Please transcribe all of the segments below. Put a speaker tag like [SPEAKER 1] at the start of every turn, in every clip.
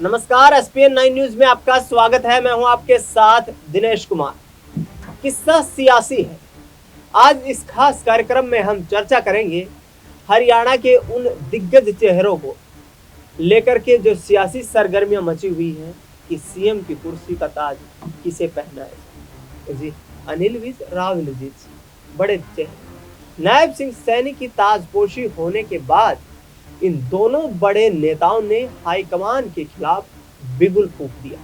[SPEAKER 1] नमस्कार, ESPN 9 news में आपका स्वागत है। मैं हूं आपके साथ दिनेश कुमार। किस्सा सियासी है। आज इस खास कार्यक्रम में हम चर्चा करेंगे हरियाणा के उन दिग्गज चेहरों को लेकर के जो सियासी सरगर्मियां मची हुई हैं कि सीएम की कुर्सी का ताज किसे पहना है। जी, अनिल विज, राव इंद्रजीत सिंह, बड़े चेहरे। नायब सिंह सैनी की ताजपोशी होने के बाद इन दोनों बड़े नेताओं ने हाईकमान के खिलाफ बिगुल फूंक दिया।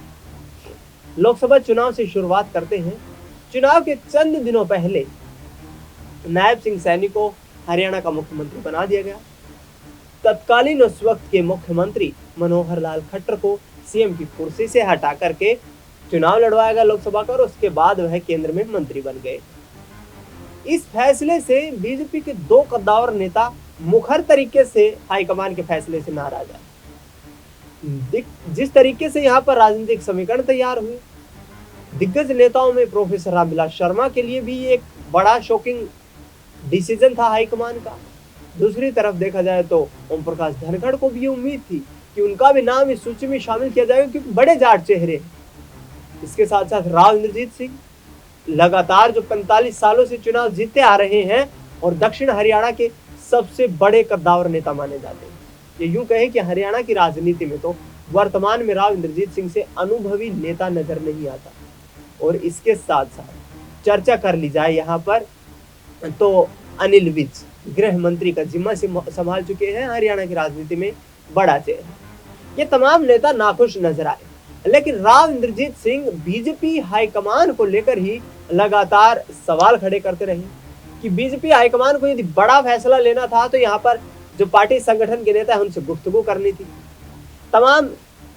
[SPEAKER 1] लोकसभा चुनाव से शुरुआत करते हैं। चुनाव के चंद दिनों पहले नायब सिंह सैनी को हरियाणा का मुख्यमंत्री बना दिया गया। तत्कालीन उस वक्त के मुख्यमंत्री मनोहर लाल खट्टर को सीएम की कुर्सी से हटा करके चुनाव लड़वाया गया लोकसभा का, और उसके बाद वह केंद्र में मंत्री बन गए। इस फैसले से बीजेपी के दो कद्दावर नेता मुखर तरीके से हाईकमान के फैसले से नाराज है। जिस तरीके से यहाँ पर राजनीतिक समीकरण तैयार हुए, दिग्गज नेताओं में प्रोफेसर रामविलास शर्मा के लिए भी एक बड़ा शॉकिंग डिसीजन था हाईकमान का। दूसरी तरफ देखा जाए तो ओम प्रकाश धनखड़ को भी उम्मीद थी कि उनका भी नाम इस सूची में शामिल किया जाएगा, क्योंकि बड़े जाट चेहरे हैं। इसके साथ साथ राव इंद्रजीत सिंह लगातार जो 45 सालों से चुनाव जीते आ रहे हैं और दक्षिण हरियाणा के सबसे बड़े कद्दावर नेता माने जाते हैं। ये यूं कहें कि हरियाणा की राजनीति में तो वर्तमान में राव इंद्रजीत सिंह से अनुभवी नेता नजर नहीं आता। और इसके साथ साथ चर्चा कर ली जाए यहाँ पर तो अनिल विज गृह मंत्री का जिम्मा संभाल चुके हैं, हरियाणा की राजनीति में बड़ा चेहरा। ये तमाम नेता नाखुश नजर आए, लेकिन राव इंद्रजीत सिंह बीजेपी हाईकमान को लेकर ही लगातार सवाल खड़े करते रहे कि बीजेपी हाईकमान को यदि बड़ा फैसला लेना था तो यहाँ पर जो पार्टी संगठन के नेता है उनसे गुफ्तगू करनी थी। तमाम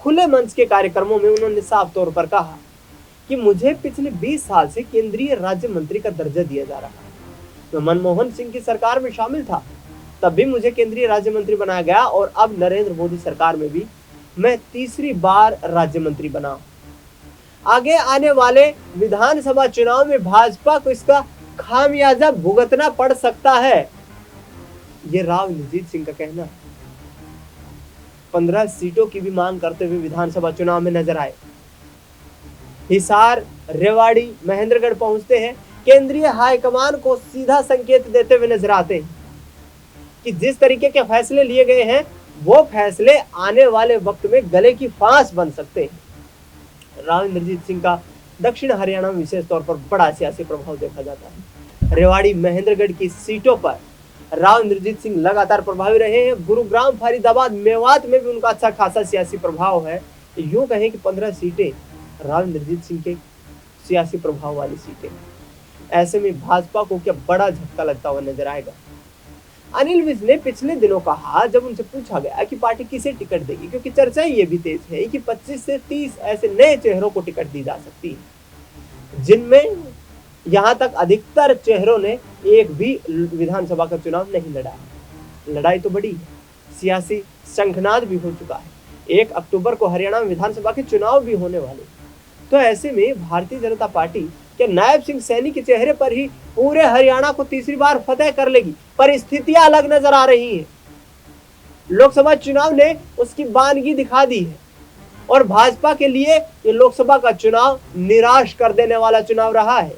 [SPEAKER 1] खुले मंच के कार्यक्रमों में उन्होंने साफ तौर पर कहा कि मुझे पिछले 20 साल से केंद्रीय राज्य मंत्री का दर्जा दिया जा रहा है। मैं मनमोहन सिंह की सरकार में शामिल था, तब भी मुझे केंद्रीय राज्य मंत्री बनाया गया, और अब नरेंद्र मोदी सरकार में भी मैं तीसरी बार राज्य मंत्री बना। आगे आने वाले विधानसभा चुनाव में भाजपा को इसका खामियाजा भुगतना पड़ सकता है, ये राव इंद्रजीत सिंह का कहना। 15 सीटों की भी मांग करते हुए विधानसभा चुनाव में नजर आए। हिसार, रेवाड़ी, महेंद्रगढ़ पहुंचते हैं। केंद्रीय हाईकमान को सीधा संकेत देते हुए नजर आते हैं कि जिस तरीके के फैसले लिए गए हैं वो फैसले आने वाले वक्त में गले की फांस बन सकते हैं। राव इंद्रजीत सिंह का दक्षिण हरियाणा में विशेष तौर पर बड़ा सियासी प्रभाव देखा जाता है। रेवाड़ी, महेंद्रगढ़ की सीटों पर राव इंद्रजीत सिंह लगातार प्रभावी रहे हैं। गुरुग्राम, फरीदाबाद, मेवात में भी उनका अच्छा खासा सियासी प्रभाव है। यूं कहें कि 15 सीटें राव इंद्रजीत सिंह के सियासी प्रभाव वाली सीटें। ऐसे में भाजपा को क्या बड़ा झटका लगता हुआ नजर आएगा। अनिल विज ने पिछले दिनों कहा, जब उनसे पूछा गया कि पार्टी किसे टिकट देगी, क्योंकि चर्चा ये भी तेज है कि 25 से 30 ऐसे नए चेहरों को टिकट दी जा सकती है, जिनमें यहां तक अधिकतर चेहरों ने एक भी विधानसभा का चुनाव नहीं लड़ा। लड़ाई तो बड़ी है, सियासी शंखनाद भी हो चुका है। 1 अक्टूबर को हरियाणा में विधानसभा के चुनाव भी होने वाले। तो ऐसे में भारतीय जनता पार्टी क्या नायब सिंह सैनी के चेहरे पर ही पूरे हरियाणा को तीसरी बार फतेह कर लेगी? परिस्थितियां अलग नजर आ रही हैं। लोकसभा चुनाव ने उसकी बानगी दिखा दी है, और भाजपा के लिए ये लोकसभा का चुनाव निराश कर देने वाला चुनाव रहा है,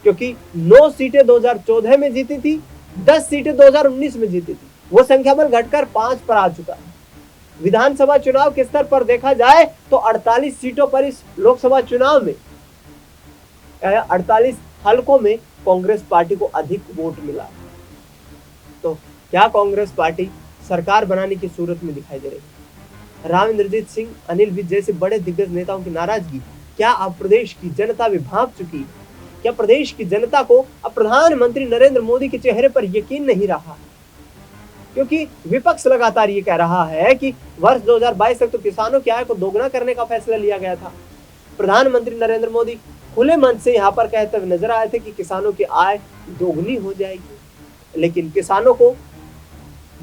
[SPEAKER 1] क्योंकि 9 सीटें 2014 में जीती थी, 10 सीटें 2019 में जीती थी। वो संख्याबल घटकर 5 पर आ चुका है। विधानसभा चुनाव के स्तर पर देखा जाए तो 48 सीटों पर इस लोकसभा चुनाव में 48 हलकों में कांग्रेस पार्टी को अधिक वोट मिला। तो क्या कांग्रेस पार्टी सरकार बनाने की सूरत में दिखाई दे रही है? राव इंद्रजीत सिंह, अनिल विज जैसे बड़े दिग्गज नेताओं की नाराजगी क्या अब प्रदेश की जनता भी भांप चुकी है? क्या प्रदेश की जनता को अब प्रधानमंत्री नरेंद्र मोदी के चेहरे पर यकीन नहीं रहा? क्योंकि विपक्ष लगातार ये कह रहा है कि वर्ष 2022 तक तो किसानों की आय को दोगुना करने का फैसला लिया गया था। प्रधानमंत्री नरेंद्र मोदी खुले मन से यहाँ पर कहते हुए नजर आए थे कि किसानों की आय दोगुनी हो जाएगी, लेकिन किसानों को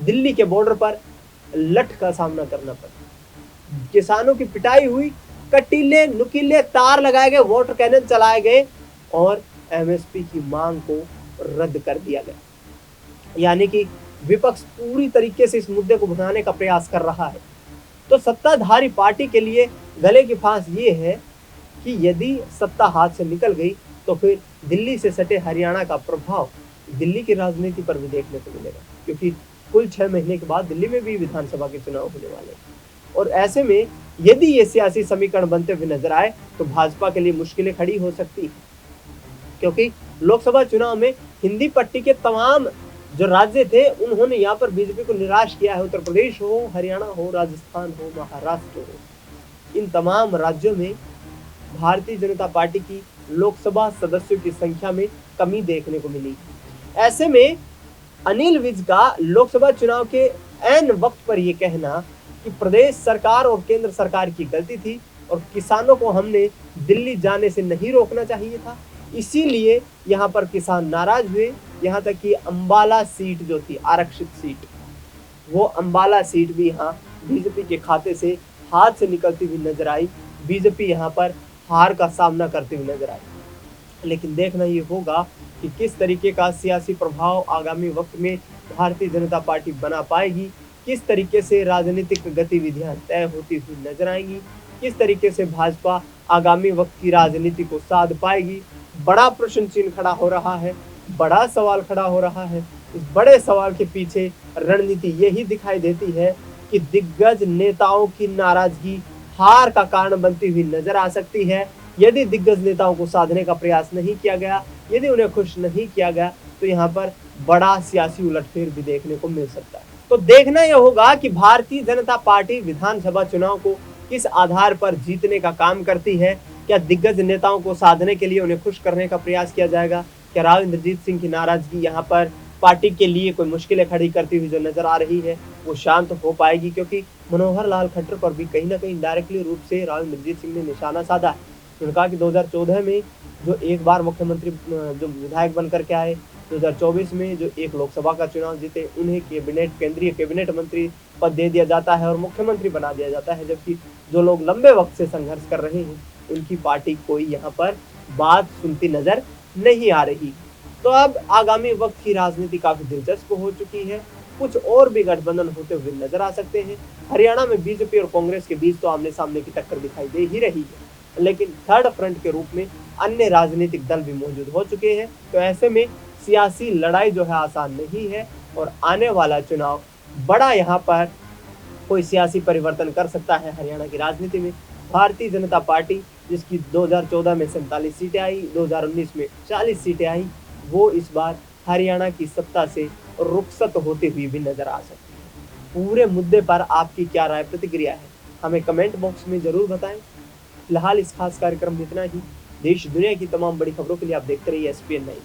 [SPEAKER 1] दिल्ली के बॉर्डर पर लठ का सामना करना पड़ा। किसानों की पिटाई हुई, कटीले नुकीले तार लगाए गए, वाटर कैनन चलाए गए और एमएसपी की मांग को रद्द कर दिया गया। यानी कि विपक्ष पूरी तरीके से इस मुद्दे को भुनाने का प्रयास कर रहा है। तो सत्ताधारी पार्टी के लिए गले की फांस ये है कि यदि सत्ता हाथ से निकल गई तो फिर दिल्ली से सटे हरियाणा का प्रभाव दिल्ली की राजनीति पर भी देखने को मिलेगा, क्योंकि कुल 6 महीने के बाद दिल्ली में भी विधानसभा के चुनाव होने वाले हैं। और ऐसे में यदि ये सियासी समीकरण बनते हुए नजर आए तो भाजपा के लिए मुश्किलें खड़ी हो सकती है, क्योंकि लोकसभा चुनाव में हिंदी पट्टी के तमाम जो राज्य थे उन्होंने यहाँ पर बीजेपी को निराश किया है। उत्तर प्रदेश हो, हरियाणा हो, राजस्थान हो, महाराष्ट्र हो, इन तमाम राज्यों में भारतीय जनता पार्टी की लोकसभा सदस्यों की संख्या में कमी देखने को मिली। ऐसे में अनिल विज का लोकसभा चुनाव के ऐन वक्त पर यह कहना कि प्रदेश सरकार और केंद्र सरकार की गलती थी और किसानों को हमने दिल्ली जाने से नहीं रोकना चाहिए था, इसीलिए यहाँ पर किसान नाराज हुए। यहाँ तक कि अंबाला सीट जो थी आरक्षित सीट, वो अंबाला सीट भी यहाँ बीजेपी के खाते से हाथ से निकलती हुई नजर आई। बीजेपी यहाँ पर हार का सामना करते हुए नजर आई। लेकिन देखना ये होगा कि किस तरीके का सियासी प्रभाव आगामी वक्त में भारतीय जनता पार्टी बना पाएगी, किस तरीके से राजनीतिक गतिविधियां तय होती हुई नजर आएंगी, किस तरीके से भाजपा आगामी वक्त की राजनीति को साध पाएगी। बड़ा प्रश्न चिन्ह खड़ा हो रहा है, बड़ा सवाल खड़ा हो रहा है। इस बड़े सवाल के पीछे रणनीति यही दिखाई देती है कि दिग्गज नेताओं की नाराजगी हार का कारण बनती हुई नजर आ सकती है। यदि दिग्गज नेताओं को साधने का प्रयास नहीं किया गया, यदि उन्हें खुश नहीं किया गया, तो यहाँ पर बड़ा सियासी उलटफेर भी देखने को मिल सकता है। तो देखना यह होगा कि भारतीय जनता पार्टी विधानसभा चुनाव को किस आधार पर जीतने का काम करती है। क्या दिग्गज नेताओं को साधने के लिए उन्हें खुश करने का प्रयास किया जाएगा? क्या राव इंद्रजीत सिंह की नाराजगी यहाँ पर पार्टी के लिए कोई मुश्किलें खड़ी करती हुई जो नजर आ रही है वो शांत हो पाएगी? क्योंकि मनोहर लाल खट्टर पर भी कहीं ना कहीं डायरेक्टली रूप से राव इंद्रजीत सिंह ने निशाना साधा है। उन्होंने कहा कि 2014 में जो एक बार मुख्यमंत्री जो विधायक बनकर के आए, 2024 में जो एक लोकसभा का चुनाव जीते, उन्हें केंद्रीय कैबिनेट मंत्री पद दे दिया जाता है और मुख्यमंत्री बना दिया जाता है, जबकि जो लोग लंबे वक्त से संघर्ष कर रहे हैं उनकी पार्टी कोई यहाँ पर बात सुनती नजर नहीं आ रही। तो अब आगामी वक्त की राजनीति काफी दिलचस्प हो चुकी है। कुछ और भी गठबंधन होते हुए नजर आ सकते हैं। हरियाणा में बीजेपी और कांग्रेस के बीच तो आमने सामने की टक्कर दिखाई दे ही रही है, लेकिन थर्ड फ्रंट के रूप में अन्य राजनीतिक दल भी मौजूद हो चुके हैं। तो ऐसे में सियासी लड़ाई जो है आसान नहीं है और आने वाला चुनाव बड़ा यहाँ पर कोई सियासी परिवर्तन कर सकता है हरियाणा की राजनीति में। भारतीय जनता पार्टी जिसकी 2014 में 47 सीटें आई, 2019 में 40 सीटें आई, वो इस बार हरियाणा की सत्ता से रुखसत होते हुए भी नजर आ सकती है। पूरे मुद्दे पर आपकी क्या राय प्रतिक्रिया है, हमें कमेंट बॉक्स में जरूर बताएं। फिलहाल इस खास कार्यक्रम में इतना ही। देश दुनिया की तमाम बड़ी खबरों के लिए आप देखते रहिए SPN 9।